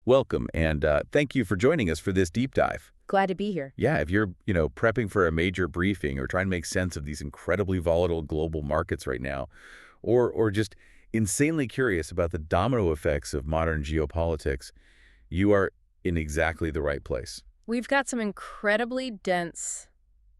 Welcome, and thank you for joining us for this deep dive. Glad to be here. Yeah, if you're, prepping for a major briefing or trying to make sense of these incredibly volatile global markets right now, or just insanely curious about the domino effects of modern geopolitics, you are in exactly the right place. We've got some incredibly dense,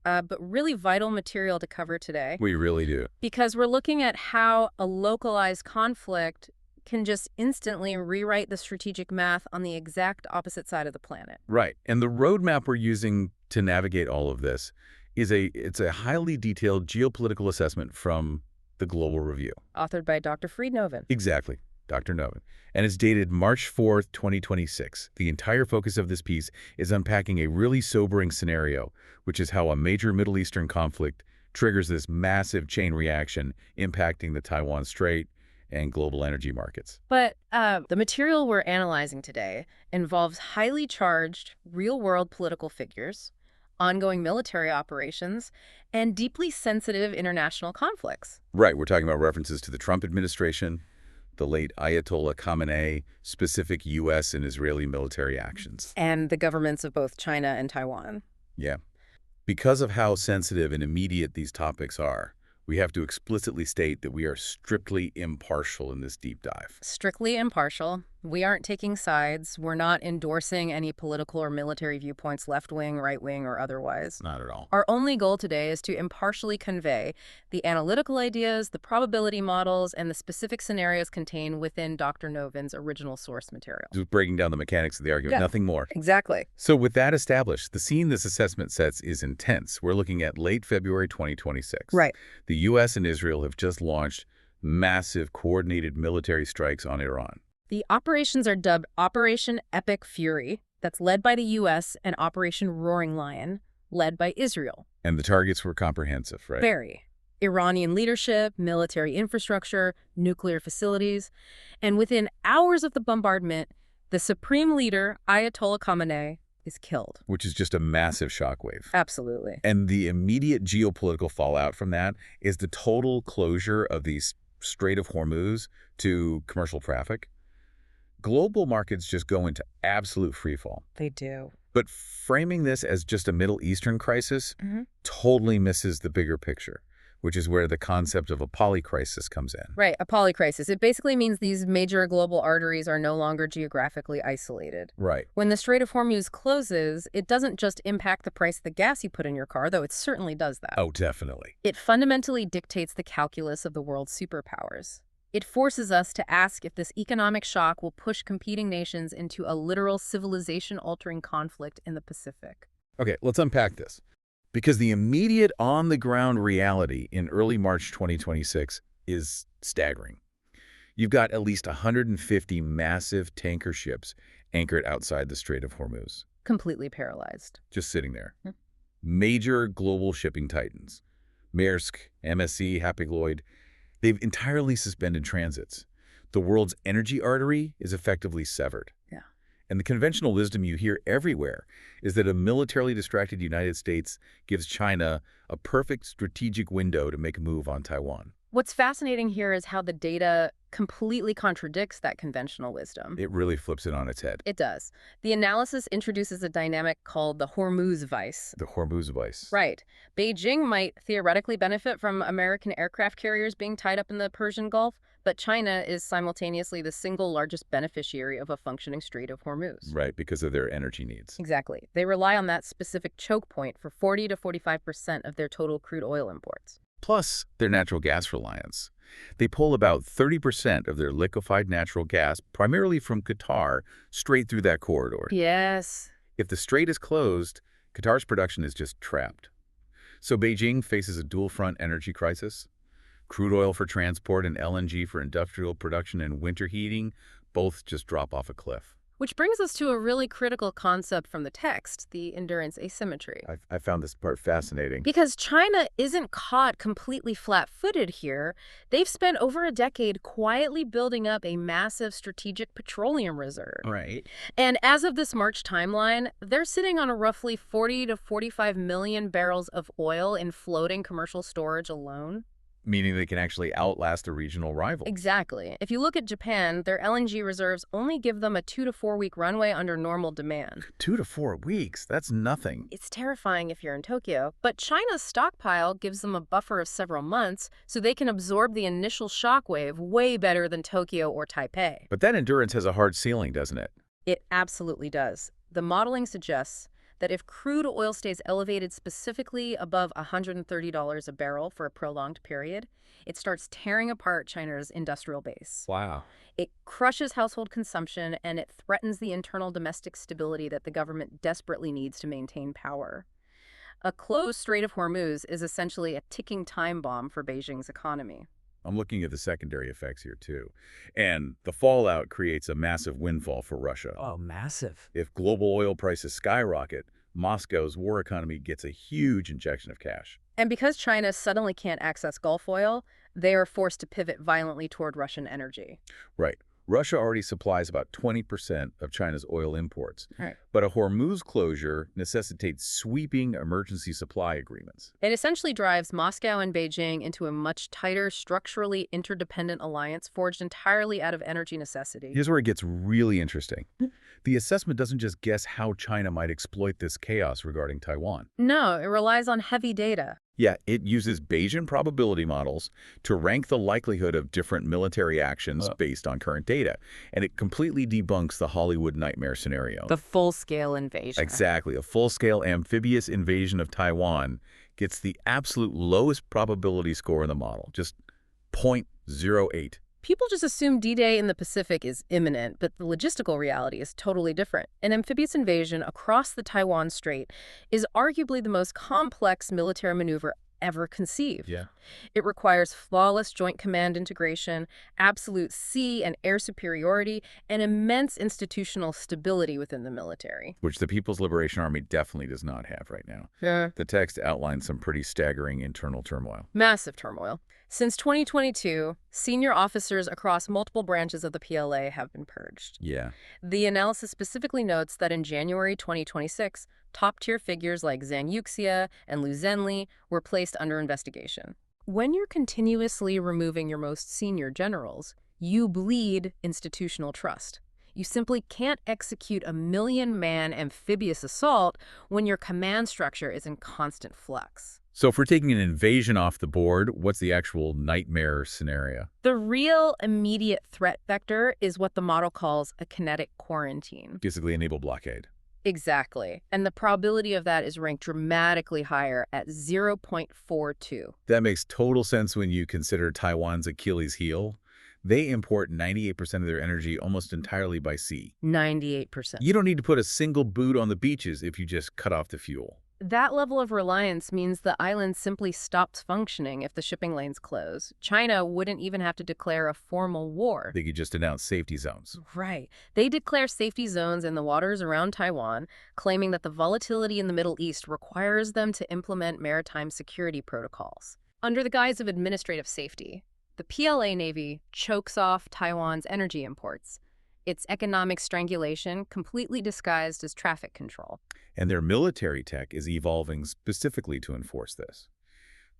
but really vital material to cover today We really do. because we're looking at how a localized conflict can just instantly rewrite the strategic math on the exact opposite side of the planet. Right. And the roadmap we're using to navigate all of this it's a highly detailed geopolitical assessment from the Global Review. Authored by Dr. Friednoven. Exactly, Dr. Novin. And it's dated March 4th, 2026. The entire focus of this piece is unpacking a really sobering scenario, which is how a major Middle Eastern conflict triggers this massive chain reaction impacting the Taiwan Strait and global energy markets. But the material we're analyzing today involves highly charged, real-world political figures, ongoing military operations, and deeply sensitive international conflicts. Right, we're talking about references to the Trump administration, the late Ayatollah Khamenei, specific U.S. and Israeli military actions. And the governments of both China and Taiwan. Yeah. Because of how sensitive and immediate these topics are, we have to explicitly state that we are strictly impartial in this deep dive. Strictly impartial. We aren't taking sides. We're not endorsing any political or military viewpoints, left-wing, right-wing, or otherwise. Not at all. Our only goal today is to impartially convey the analytical ideas, the probability models, and the specific scenarios contained within Dr. Novin's original source material. Just breaking down the mechanics of the argument, Yeah. nothing more. Exactly. So with that established, the scene this assessment sets is intense. We're looking at late February 2026. Right. The U.S. and Israel have just launched massive coordinated military strikes on Iran. The operations are dubbed Operation Epic Fury, that's led by the U.S., and Operation Roaring Lion, led by Israel. And the targets were comprehensive, right? Very. Iranian leadership, military infrastructure, nuclear facilities. And within hours of the bombardment, the supreme leader, Ayatollah Khamenei, is killed. Which is just a massive shockwave. Absolutely. And the immediate geopolitical fallout from that is the total closure of the Strait of Hormuz to commercial traffic. Global markets just go into absolute freefall. They do. But framing this as just a Middle Eastern crisis totally misses the bigger picture, which is where the concept of a polycrisis comes in. Right, a polycrisis. It basically means these major global arteries are no longer geographically isolated. Right. When the Strait of Hormuz closes, it doesn't just impact the price of the gas you put in your car, though it certainly does that. Oh, definitely. It fundamentally dictates the calculus of the world's superpowers. It forces us to ask if this economic shock will push competing nations into a literal civilization-altering conflict in the Pacific. Okay, let's unpack this. Because the immediate on-the-ground reality in early March 2026 is staggering. You've got at least 150 massive tanker ships anchored outside the Strait of Hormuz, Completely paralyzed. just sitting there. Major global shipping titans, Maersk, MSC, Hapag-Lloyd, they've entirely suspended transits. The world's energy artery is effectively severed. Yeah. And the conventional wisdom you hear everywhere is that a militarily distracted United States gives China a perfect strategic window to make a move on Taiwan. What's fascinating here is how the data completely contradicts that conventional wisdom. It really flips it on its head. It does. The analysis introduces a dynamic called the Hormuz vice. The Hormuz vice. Right. Beijing might theoretically benefit from American aircraft carriers being tied up in the Persian Gulf, but China is simultaneously the single largest beneficiary of a functioning Strait of Hormuz. Right, because of their energy needs. Exactly. They rely on that specific choke point for 40 to 45% of their total crude oil imports. Plus their natural gas reliance. They pull about 30% of their liquefied natural gas, primarily from Qatar, straight through that corridor. Yes. If the strait is closed, Qatar's production is just trapped. So Beijing faces a dual-front energy crisis. Crude oil for transport and LNG for industrial production and winter heating both just drop off a cliff. Which brings us to a really critical concept from the text, the endurance asymmetry. I found this part fascinating. Because China isn't caught completely flat-footed here. They've spent over a decade quietly building up a massive strategic petroleum reserve. Right. And as of this March timeline, they're sitting on a roughly 40 to 45 million barrels of oil in floating commercial storage alone. meaning they can actually outlast a regional rival. Exactly. If you look at Japan, their LNG reserves only give them a 2 to 4 week runway under normal demand. 2 to 4 weeks, that's nothing. It's terrifying if you're in Tokyo, but China's stockpile gives them a buffer of several months, so they can absorb the initial shockwave way better than Tokyo or Taipei. But that endurance has a hard ceiling, doesn't it? It absolutely does. The modeling suggests that if crude oil stays elevated specifically above $130 a barrel for a prolonged period, it starts tearing apart China's industrial base. Wow. It crushes household consumption, and it threatens the internal domestic stability that the government desperately needs to maintain power. A closed Strait of Hormuz is essentially a ticking time bomb for Beijing's economy. I'm looking at the secondary effects here, too. And the fallout creates a massive windfall for Russia. Oh, massive. If global oil prices skyrocket, Moscow's war economy gets a huge injection of cash. And because China suddenly can't access Gulf oil, they are forced to pivot violently toward Russian energy. Right. Russia already supplies about 20% of China's oil imports. Right. But a Hormuz closure necessitates sweeping emergency supply agreements. It essentially drives Moscow and Beijing into a much tighter, structurally interdependent alliance forged entirely out of energy necessity. Here's where it gets really interesting. The assessment doesn't just guess how China might exploit this chaos regarding Taiwan. No, it relies on heavy data. Yeah, it uses Bayesian probability models to rank the likelihood of different military actions based on current data, and it completely debunks the Hollywood nightmare scenario. The full-scale invasion. Exactly. A full-scale amphibious invasion of Taiwan gets the absolute lowest probability score in the model, just 0.08. People just assume D-Day in the Pacific is imminent, but the logistical reality is totally different. An amphibious invasion across the Taiwan Strait is arguably the most complex military maneuver ever conceived. Yeah. It requires flawless joint command integration, absolute sea and air superiority, and immense institutional stability within the military. Which the People's Liberation Army definitely does not have right now. Yeah. The text outlines some pretty staggering internal turmoil. Massive turmoil. Since 2022, senior officers across multiple branches of the PLA have been purged. Yeah. The analysis specifically notes that in January 2026, top-tier figures like Zhang Yuxia and Liu Zhenli were placed under investigation. When you're continuously removing your most senior generals, you bleed institutional trust. You simply can't execute a million-man amphibious assault when your command structure is in constant flux. So if we're taking an invasion off the board, what's the actual nightmare scenario? The real immediate threat vector is what the model calls a kinetic quarantine. Basically a naval blockade. Exactly. And the probability of that is ranked dramatically higher at 0.42. That makes total sense when you consider Taiwan's Achilles heel. They import 98% of their energy almost entirely by sea. 98%. You don't need to put a single boot on the beaches if you just cut off the fuel. That level of reliance means the island simply stops functioning if the shipping lanes close. China wouldn't even have to declare a formal war. They could just announce safety zones. Right. They declare safety zones in the waters around Taiwan, claiming that the volatility in the Middle East requires them to implement maritime security protocols. Under the guise of administrative safety, the PLA Navy chokes off Taiwan's energy imports. It's economic strangulation completely disguised as traffic control. And their military tech is evolving specifically to enforce this.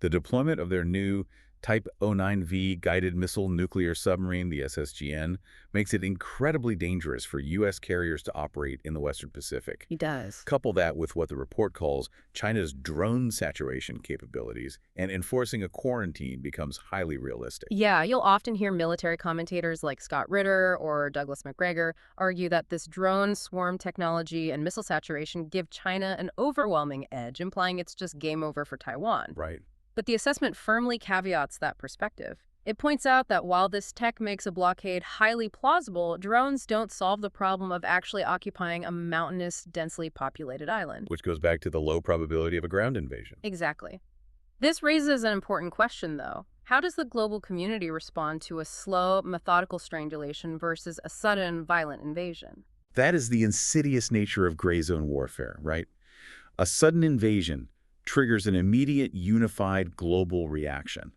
The deployment of their new Type 09V guided missile nuclear submarine, the SSGN, makes it incredibly dangerous for U.S. carriers to operate in the Western Pacific. He does. Couple that with what the report calls China's drone saturation capabilities, and enforcing a quarantine becomes highly realistic. Yeah, you'll often hear military commentators like Scott Ritter or Douglas McGregor argue that this drone swarm technology and missile saturation give China an overwhelming edge, implying it's just game over for Taiwan. Right. But the assessment firmly caveats that perspective. It points out that while this tech makes a blockade highly plausible, drones don't solve the problem of actually occupying a mountainous, densely populated island. Which goes back to the low probability of a ground invasion. Exactly. This raises an important question, though. How does the global community respond to a slow, methodical strangulation versus a sudden, violent invasion? That is the insidious nature of gray zone warfare, right? A sudden invasion triggers an immediate, unified global reaction.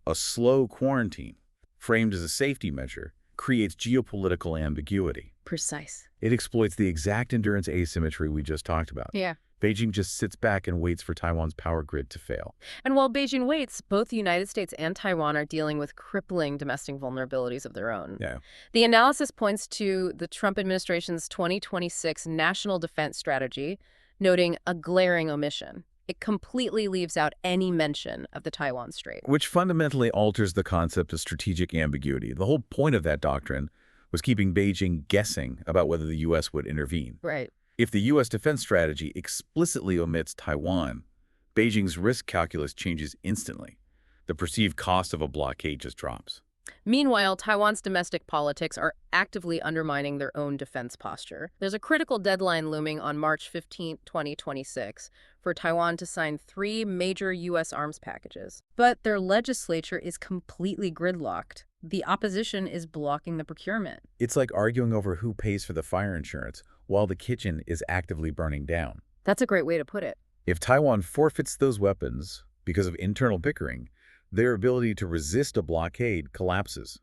A slow quarantine, framed as a safety measure, creates geopolitical ambiguity. Precise. It exploits the exact endurance asymmetry we just talked about. Yeah. Beijing just sits back and waits for Taiwan's power grid to fail. And while Beijing waits, both the United States and Taiwan are dealing with crippling domestic vulnerabilities of their own. Yeah. The analysis points to the Trump administration's 2026 National Defense Strategy, noting a glaring omission. It completely leaves out any mention of the Taiwan Strait. Which fundamentally alters the concept of strategic ambiguity. The whole point of that doctrine was keeping Beijing guessing about whether the U.S. would intervene. Right. If the U.S. defense strategy explicitly omits Taiwan, Beijing's risk calculus changes instantly. The perceived cost of a blockade just drops. Meanwhile, Taiwan's domestic politics are actively undermining their own defense posture. There's a critical deadline looming on March 15, 2026, for Taiwan to sign 3 major U.S. arms packages. But their legislature is completely gridlocked. The opposition is blocking the procurement. It's like arguing over who pays for the fire insurance while the kitchen is actively burning down. That's a great way to put it. If Taiwan forfeits those weapons because of internal bickering, their ability to resist a blockade collapses.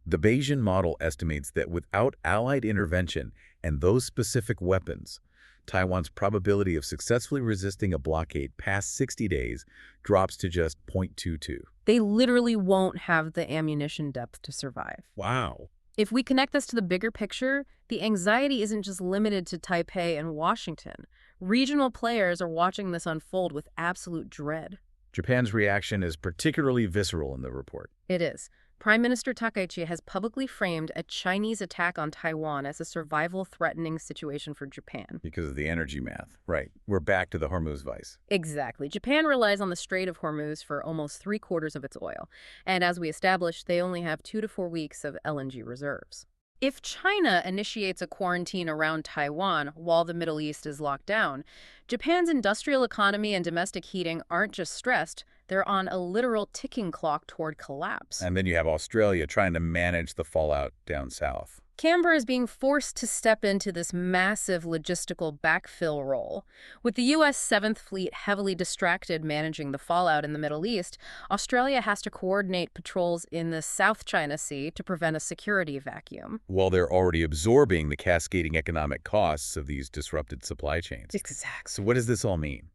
The Bayesian model estimates that without Allied intervention and those specific weapons, Taiwan's probability of successfully resisting a blockade past 60 days drops to just 0.22. They literally won't have the ammunition depth to survive. Wow. If we connect this to the bigger picture, the anxiety isn't just limited to Taipei and Washington. Regional players are watching this unfold with absolute dread. Japan's reaction is particularly visceral in the report. It is. Prime Minister Takaichi has publicly framed a Chinese attack on Taiwan as a survival-threatening situation for Japan. Because of the energy math. Right. We're back to the Hormuz vice. Exactly. Japan relies on the Strait of Hormuz for almost 3/4 of its oil. And as we established, they only have 2 to 4 weeks of LNG reserves. If China initiates a quarantine around Taiwan while the Middle East is locked down, Japan's industrial economy and domestic heating aren't just stressed, they're on a literal ticking clock toward collapse. And then you have Australia trying to manage the fallout down south. Canberra is being forced to step into this massive logistical backfill role. With the U.S. 7th Fleet heavily distracted managing the fallout in the Middle East, Australia has to coordinate patrols in the South China Sea to prevent a security vacuum. While they're already absorbing the cascading economic costs of these disrupted supply chains. Exactly. So what does this all mean?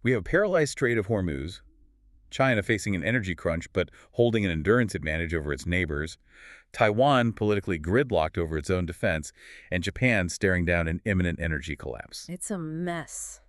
We have a paralyzed Strait of Hormuz, China facing an energy crunch but holding an endurance advantage over its neighbors, Taiwan politically gridlocked over its own defense, and Japan staring down an imminent energy collapse. It's a mess.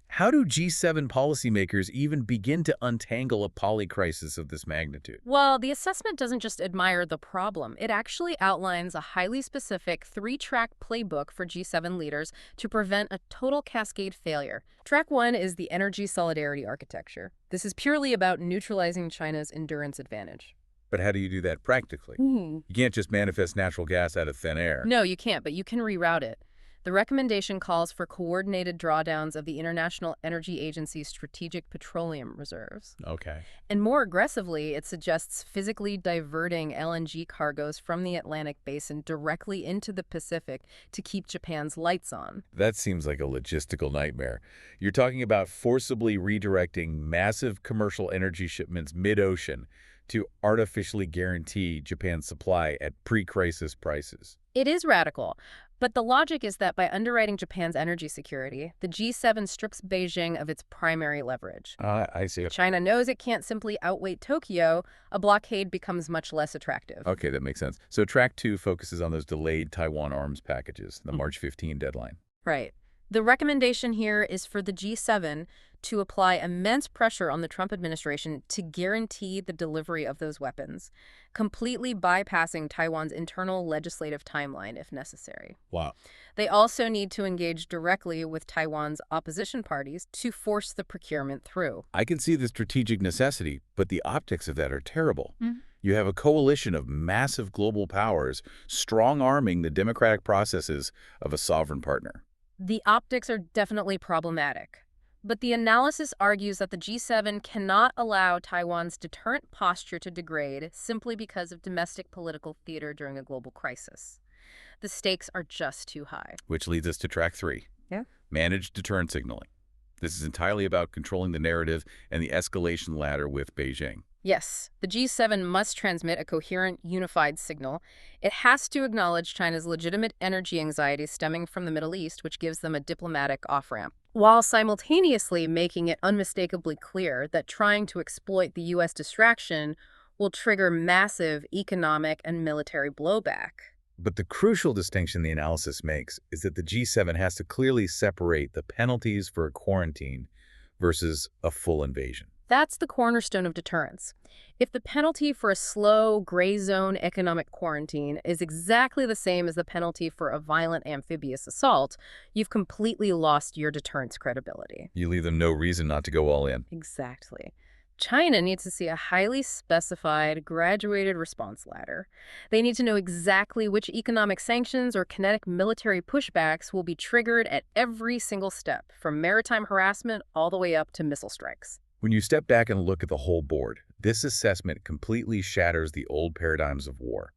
How do G7 policymakers even begin to untangle a polycrisis of this magnitude? Well, the assessment doesn't just admire the problem. It actually outlines a highly specific 3-track playbook for G7 leaders to prevent a total cascade failure. Track 1 is the energy solidarity architecture. This is purely about neutralizing China's endurance advantage. But how do you do that practically? You can't just manifest natural gas out of thin air. No, you can't, but you can reroute it. The recommendation calls for coordinated drawdowns of the International Energy Agency's strategic petroleum reserves. Okay. And more aggressively, it suggests physically diverting LNG cargoes from the Atlantic basin directly into the Pacific to keep Japan's lights on. That seems like a logistical nightmare. You're talking about forcibly redirecting massive commercial energy shipments mid-ocean to artificially guarantee Japan's supply at pre-crisis prices. It is radical, but the logic is that by underwriting Japan's energy security, the G7 strips Beijing of its primary leverage. I see. China knows it can't simply outweigh Tokyo. A blockade becomes much less attractive. Okay, that makes sense. So track 2 focuses on those delayed Taiwan arms packages, the March 15 deadline. Right. The recommendation here is for the G7 to apply immense pressure on the Trump administration to guarantee the delivery of those weapons, completely bypassing Taiwan's internal legislative timeline if necessary. Wow. They also need to engage directly with Taiwan's opposition parties to force the procurement through. I can see the strategic necessity, but the optics of that are terrible. You have a coalition of massive global powers strong-arming the democratic processes of a sovereign partner. The optics are definitely problematic. But the analysis argues that the G7 cannot allow Taiwan's deterrent posture to degrade simply because of domestic political theater during a global crisis. The stakes are just too high. Which leads us to track 3. Yeah. Managed deterrent signaling. This is entirely about controlling the narrative and the escalation ladder with Beijing. Yes, the G7 must transmit a coherent, unified signal. It has to acknowledge China's legitimate energy anxieties stemming from the Middle East, which gives them a diplomatic off-ramp. while simultaneously making it unmistakably clear that trying to exploit the U.S. distraction will trigger massive economic and military blowback. But the crucial distinction the analysis makes is that the G7 has to clearly separate the penalties for a quarantine versus a full invasion. That's the cornerstone of deterrence. If the penalty for a slow, gray zone economic quarantine is exactly the same as the penalty for a violent amphibious assault, you've completely lost your deterrence credibility. You leave them no reason not to go all in. Exactly. China needs to see a highly specified, graduated response ladder. They need to know exactly which economic sanctions or kinetic military pushbacks will be triggered at every single step, from maritime harassment all the way up to missile strikes. When you step back and look at the whole board, this assessment completely shatters the old paradigms of war.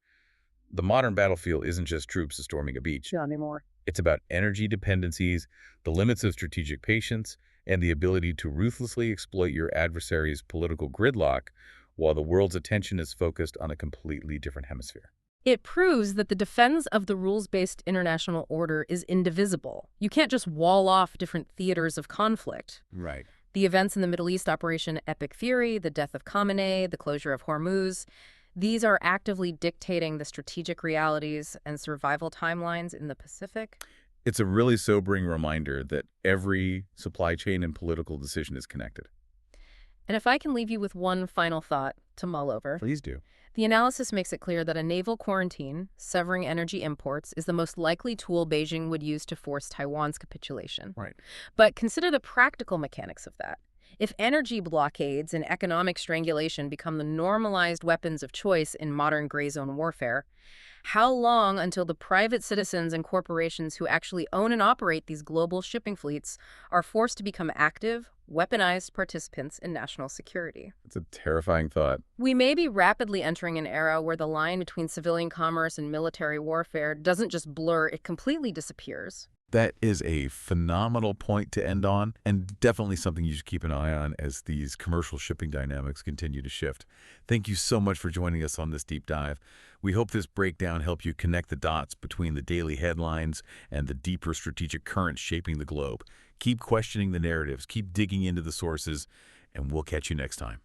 The modern battlefield isn't just troops storming a beach. Not anymore. It's about energy dependencies, the limits of strategic patience, and the ability to ruthlessly exploit your adversary's political gridlock while the world's attention is focused on a completely different hemisphere. It proves that the defense of the rules-based international order is indivisible. You can't just wall off different theaters of conflict. Right. The events in the Middle East, Operation Epic Fury, the death of Khamenei, the closure of Hormuz, these are actively dictating the strategic realities and survival timelines in the Pacific. It's a really sobering reminder that every supply chain and political decision is connected. And if I can leave you with one final thought to mull over, Please do. the analysis makes it clear that a naval quarantine, severing energy imports, is the most likely tool Beijing would use to force Taiwan's capitulation. Right. But consider the practical mechanics of that. If energy blockades and economic strangulation become the normalized weapons of choice in modern gray zone warfare, how long until the private citizens and corporations who actually own and operate these global shipping fleets are forced to become active, weaponized participants in national security? It's a terrifying thought. We may be rapidly entering an era where the line between civilian commerce and military warfare doesn't just blur, it completely disappears. That is a phenomenal point to end on, and definitely something you should keep an eye on as these commercial shipping dynamics continue to shift. Thank you so much for joining us on this deep dive. We hope this breakdown helped you connect the dots between the daily headlines and the deeper strategic currents shaping the globe. Keep questioning the narratives, keep digging into the sources, and we'll catch you next time.